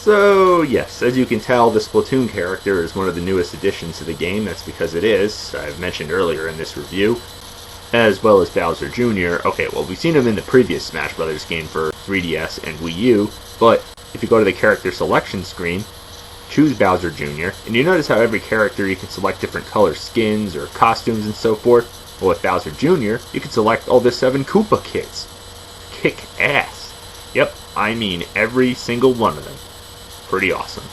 So yes, as you can tell, the Splatoon character is one of the newest additions to the game. That's because it is, I've mentioned earlier in this review, as well as Bowser Jr. Okay, well, we've seen him in the previous Smash Bros. Game for 3DS and Wii U, but if you go to the character selection screen, choose Bowser Jr., and you notice how every character you can select different color skins or costumes and so forth. Well, with Bowser Jr., you can select all the 7 Koopa kids. Kick ass. Yep, I mean every single one of them. Pretty awesome.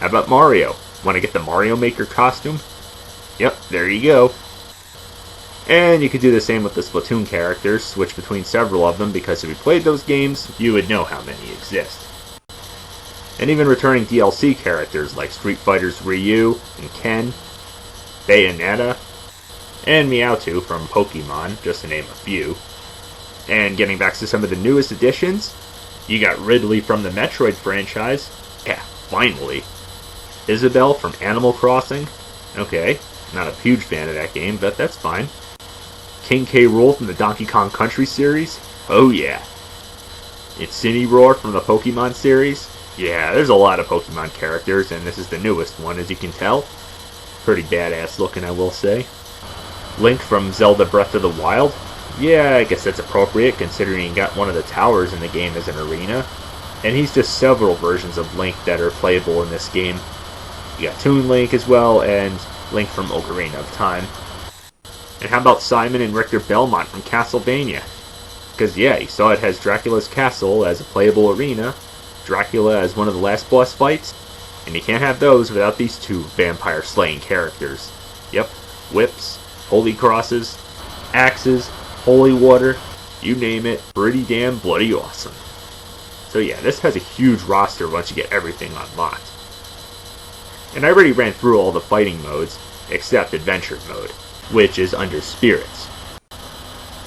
How about Mario? Want to get the Mario Maker costume? Yep, there you go. And you could do the same with the Splatoon characters, switch between several of them, because if you played those games, you would know how many exist. And even returning DLC characters like Street Fighter's Ryu and Ken, Bayonetta, and Mewtwo from Pokemon, just to name a few. And getting back to some of the newest additions, you got Ridley from the Metroid franchise. Yeah, finally. Isabelle from Animal Crossing. Okay, not a huge fan of that game, but that's fine. King K. Rool from the Donkey Kong Country series. Oh yeah. Incineroar from the Pokemon series. Yeah, there's a lot of Pokemon characters, and this is the newest one, as you can tell. Pretty badass looking, I will say. Link from Zelda Breath of the Wild. Yeah, I guess that's appropriate, considering he got one of the towers in the game as an arena. And he's just several versions of Link that are playable in this game. You got Toon Link as well, and Link from Ocarina of Time. And how about Simon and Richter Belmont from Castlevania? Because yeah, you saw it has Dracula's Castle as a playable arena, Dracula as one of the last boss fights, and you can't have those without these 2 vampire-slaying characters. Yep, whips, holy crosses, axes, holy water, you name it, pretty damn bloody awesome. So yeah, this has a huge roster once you get everything unlocked. And I already ran through all the fighting modes, except Adventure Mode, which is under Spirits.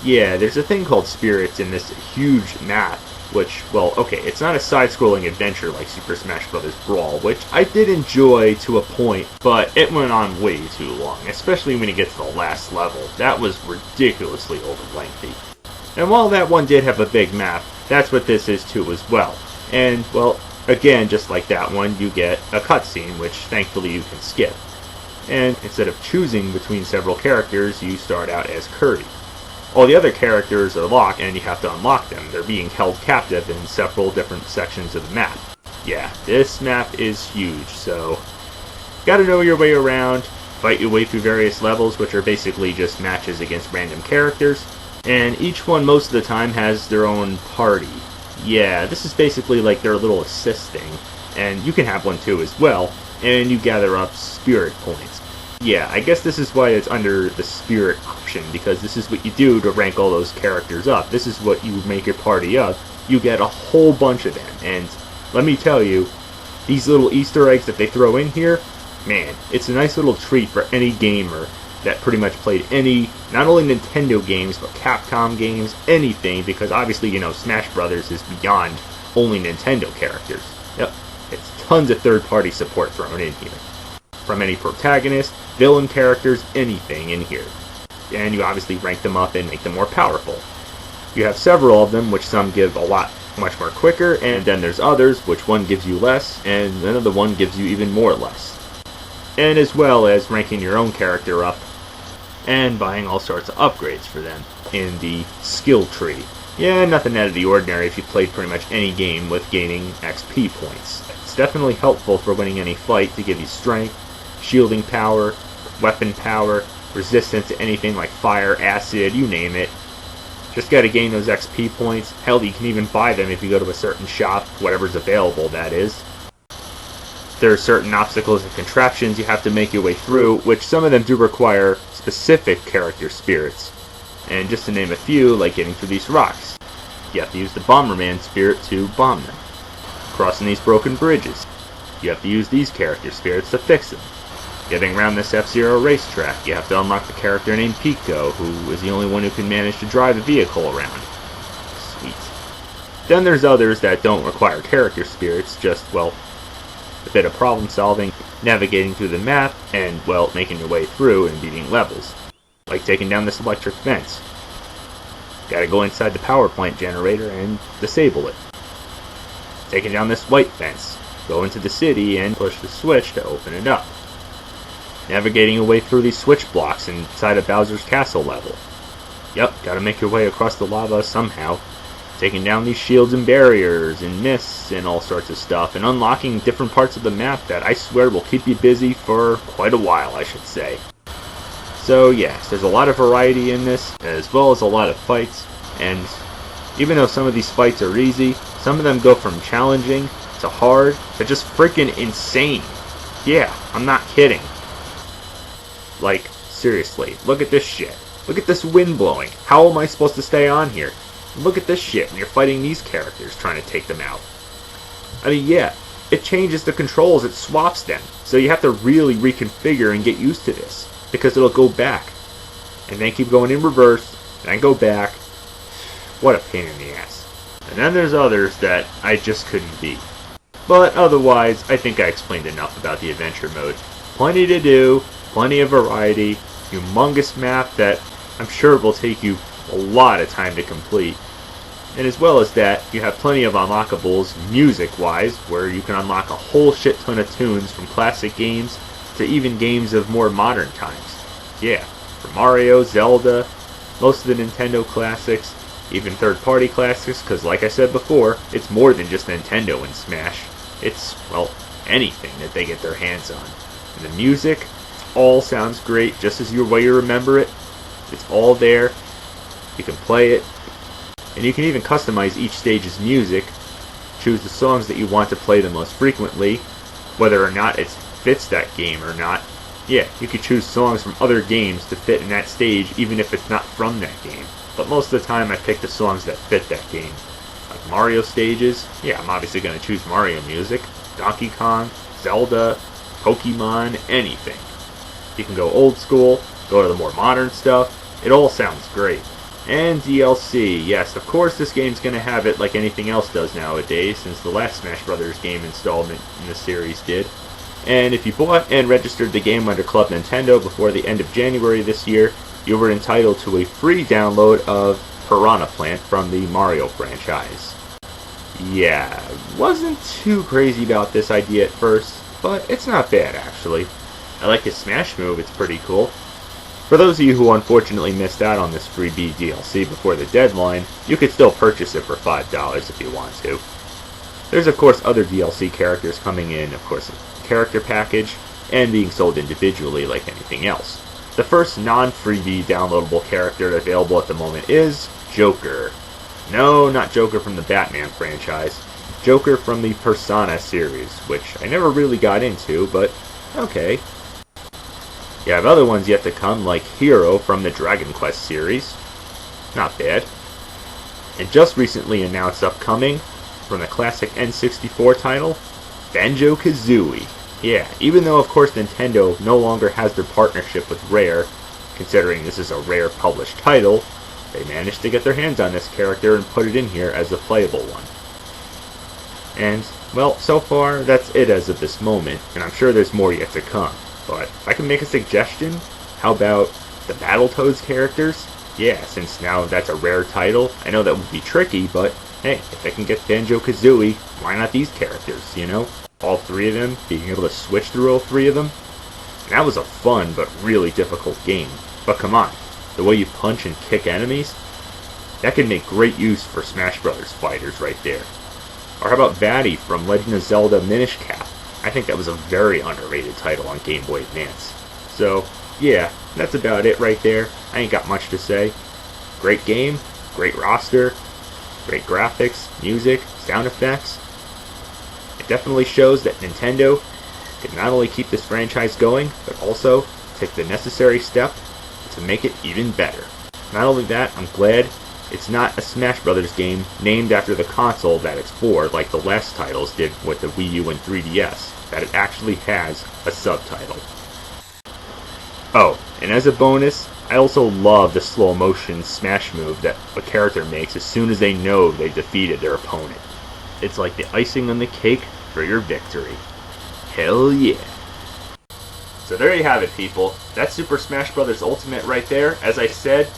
Yeah, there's a thing called Spirits in this huge map, which, well, okay, it's not a side-scrolling adventure like Super Smash Bros. Brawl, which I did enjoy to a point, but it went on way too long, especially when you get to the last level. That was ridiculously over-lengthy. And while that one did have a big map, that's what this is too as well. And, well, again, just like that one, you get a cutscene, which thankfully you can skip. And instead of choosing between several characters, you start out as Kirby. All the other characters are locked, and you have to unlock them. They're being held captive in several different sections of the map. Yeah, this map is huge, so gotta know your way around, fight your way through various levels, which are basically just matches against random characters, and each one most of the time has their own party. Yeah, this is basically like their little assist thing, and you can have one too as well, and you gather up spirit points. Yeah, I guess this is why it's under the Spirit option, because this is what you do to rank all those characters up. This is what you make your party up. You get a whole bunch of them, and let me tell you, these little Easter eggs that they throw in here, man, it's a nice little treat for any gamer that pretty much played any, not only Nintendo games, but Capcom games, anything, because obviously, you know, Smash Brothers is beyond only Nintendo characters. Yep, it's tons of third-party support thrown in here. From any protagonist, villain characters, anything in here. And you obviously rank them up and make them more powerful. You have several of them, which some give a lot much more quicker, and then there's others, which one gives you less, and another one gives you even more less. And as well as ranking your own character up, and buying all sorts of upgrades for them in the skill tree. Yeah, nothing out of the ordinary if you played pretty much any game with gaining XP points. It's definitely helpful for winning any fight to give you strength, shielding power, weapon power, resistance to anything like fire, acid, you name it. Just gotta gain those XP points. Hell, you can even buy them if you go to a certain shop, whatever's available, that is. There are certain obstacles and contraptions you have to make your way through, which some of them do require specific character spirits. And just to name a few, like getting through these rocks, you have to use the Bomberman spirit to bomb them. Crossing these broken bridges, you have to use these character spirits to fix them. Getting around this F-Zero racetrack, you have to unlock the character named Pico, who is the only one who can manage to drive a vehicle around. Sweet. Then there's others that don't require character spirits, just, well, a bit of problem solving, navigating through the map, and, well, making your way through and beating levels. Like taking down this electric fence. Gotta go inside the power plant generator and disable it. taking down this white fence, go into the city and push the switch to open it up. Navigating your way through these switch blocks inside of Bowser's castle level. Yep, gotta make your way across the lava somehow. Taking down these shields and barriers and mists and all sorts of stuff, and unlocking different parts of the map that I swear will keep you busy for quite a while, I should say. So yes, there's a lot of variety in this, as well as a lot of fights, and even though some of these fights are easy, some of them go from challenging to hard to just freaking insane. Yeah, I'm not kidding. Like, seriously, look at this shit. Look at this wind blowing. How am I supposed to stay on here? Look at this shit when you're fighting these characters trying to take them out. I mean, yeah, it changes the controls, it swaps them, so you have to really reconfigure and get used to this, because it'll go back, and then keep going in reverse, then go back. What a pain in the ass. And then there's others that I just couldn't beat. But otherwise, I think I explained enough about the adventure mode. Plenty to do, plenty of variety, humongous map that I'm sure will take you a lot of time to complete. And as well as that, you have plenty of unlockables music-wise, where you can unlock a whole shit ton of tunes from classic games to even games of more modern times. Yeah, from Mario, Zelda, most of the Nintendo classics, even third-party classics, because like I said before, it's more than just Nintendo and Smash. It's, well, anything that they get their hands on. And the music all sounds great, just as way you remember it. It's all there. You can play it. And you can even customize each stage's music. Choose the songs that you want to play the most frequently, whether or not it fits that game or not. Yeah, you could choose songs from other games to fit in that stage, even if it's not from that game. But most of the time I pick the songs that fit that game. Like Mario stages, yeah, I'm obviously going to choose Mario music. Donkey Kong, Zelda, Pokemon, anything. You can go old school, go to the more modern stuff. It all sounds great. And DLC, yes, of course this game's going to have it like anything else does nowadays, since the last Smash Bros. Game installment in the series did. And if you bought and registered the game under Club Nintendo before the end of January this year, you were entitled to a free download of Piranha Plant from the Mario franchise. Yeah, wasn't too crazy about this idea at first, but it's not bad actually. I like his Smash move, it's pretty cool. For those of you who unfortunately missed out on this freebie DLC before the deadline, you could still purchase it for $5 if you want to. There's of course other DLC characters coming in, of course a character package, and being sold individually like anything else. The first non-freebie downloadable character available at the moment is Joker. No, not Joker from the Batman franchise. Joker from the Persona series, which I never really got into, but okay. You have other ones yet to come, like Hero from the Dragon Quest series. Not bad. And just recently announced upcoming, from the classic N64 title, Banjo-Kazooie. Yeah, even though of course Nintendo no longer has their partnership with Rare, considering this is a Rare published title, they managed to get their hands on this character and put it in here as a playable one. And, well, so far that's it as of this moment, and I'm sure there's more yet to come. But if I can make a suggestion, how about the Battletoads characters? Yeah, since now that's a Rare title, I know that would be tricky, but hey, if I can get Banjo-Kazooie, why not these characters, you know? All three of them, being able to switch through all three of them. And that was a fun but really difficult game. But come on, the way you punch and kick enemies, that can make great use for Smash Bros. Fighters right there. Or how about Vaddie from Legend of Zelda Minish Cap? I think that was a very underrated title on Game Boy Advance. So, yeah, that's about it right there. I ain't got much to say. Great game, great roster, great graphics, music, sound effects. It definitely shows that Nintendo can not only keep this franchise going, but also take the necessary step to make it even better. Not only that, I'm glad it's not a Smash Bros. Game named after the console that it's for, like the last titles did with the Wii U and 3DS, that it actually has a subtitle. Oh, and as a bonus, I also love the slow motion smash move that a character makes as soon as they know they've defeated their opponent. It's like the icing on the cake for your victory. Hell yeah. So there you have it, people. That's Super Smash Bros. Ultimate right there. As I said,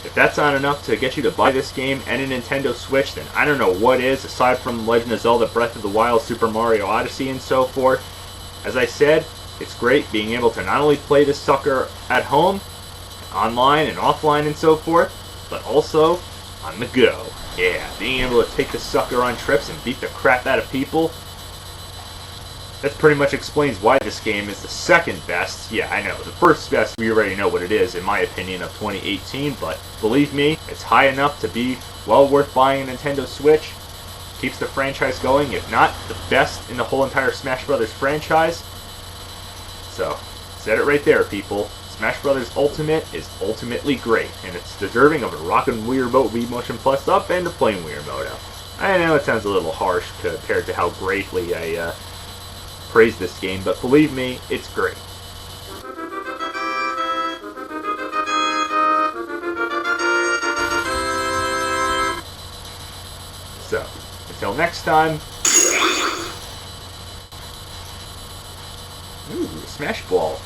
If that's not enough to get you to buy this game and a Nintendo Switch, then I don't know what is, aside from Legend of Zelda Breath of the Wild, Super Mario Odyssey, and so forth. As I said, it's great being able to not only play this sucker at home, online and offline and so forth, but also on the go. Yeah, being able to take this sucker on trips and beat the crap out of people. That pretty much explains why this game is the second best. Yeah, I know, the first best, we already know what it is, in my opinion, of 2018, but believe me, it's high enough to be well worth buying a Nintendo Switch. Keeps the franchise going, if not the best in the whole entire Smash Bros. Franchise. So, said it right there, people. Smash Bros. Ultimate is ultimately great, and it's deserving of a Rockin' Wiimote Wii Motion Plus Up and a plain Wiimoto. I know it sounds a little harsh compared to how greatly I praise this game, but believe me, it's great. So, until next time. Ooh, Smash Ball.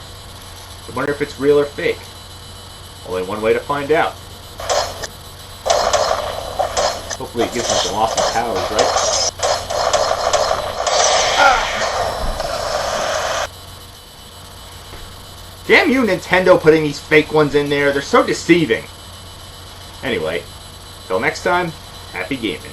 I wonder if it's real or fake. Only one way to find out. Hopefully it gives me some awesome powers, right? Damn you, Nintendo, putting these fake ones in there. They're so deceiving. Anyway, till next time, happy gaming.